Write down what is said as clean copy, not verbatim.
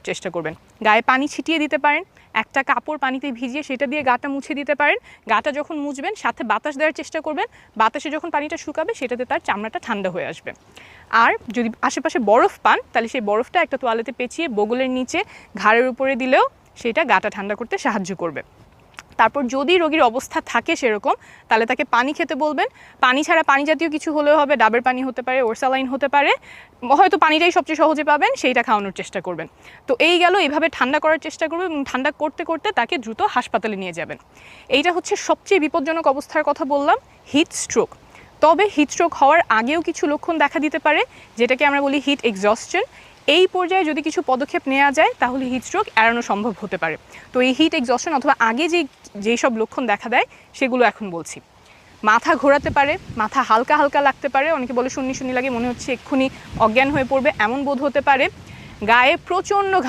চেষ্টা করবেন। গায়ে পানি ছিটিয়ে দিতে পারেন, একটা কাপড় পানিতে ভিজিয়ে সেটা দিয়ে গাটা মুছে দিতে পারেন। গাটা যখন মুছবেন সাথে বাতাস দেওয়ার চেষ্টা করবেন, বাতাসে যখন পানিটা শুকাবে সেটাতে তার চামড়াটা ঠান্ডা হয়ে আসবে। আর যদি আশেপাশে বরফ পান তাহলে সেই বরফটা একটা তোয়ালেতে পেঁচিয়ে বগলের নিচে ঘাড়ের উপরে দিলেও সেটা গাটা ঠান্ডা করতে সাহায্য করবে। তারপর যদি রোগীর অবস্থা থাকে সেরকম তাহলে তাকে পানি খেতে বলবেন। পানি ছাড়া পানি জাতীয় কিছু হলেও হবে, ডাবের পানি হতে পারে, ওরসালাইন হতে পারে, হয়তো পানিটাই সবচেয়ে সহজে পাবেন, সেইটা খাওয়ানোর চেষ্টা করবেন। তো এই গেল, এইভাবে ঠান্ডা করার চেষ্টা করবেন এবং ঠান্ডা করতে করতে তাকে দ্রুত হাসপাতালে নিয়ে যাবেন। এইটা হচ্ছে সবচেয়ে বিপজ্জনক অবস্থার কথা বললাম, হিট স্ট্রোক। তবে হিট স্ট্রোক হওয়ার আগেও কিছু লক্ষণ দেখা দিতে পারে, যেটাকে আমরা বলি হিট এক্সজস্টন। এই পর্যায়ে যদি কিছু পদক্ষেপ নেওয়া যায় তাহলে হিট স্ট্রোক এড়ানো সম্ভব হতে পারে। তো এই হিট এক্সজস্টন অথবা আগে যেই সব লক্ষণ দেখা দেয় সেগুলো এখন বলছি। মাথা ঘোরাতে পারে, মাথা হালকা হালকা লাগতে পারে, অনেকে বলে শূন্যি শূন্যি লাগে, মনে হচ্ছে এক্ষুনি অজ্ঞান হয়ে পড়বে এমন বোধ হতে পারে। গায়ে প্রচণ্ড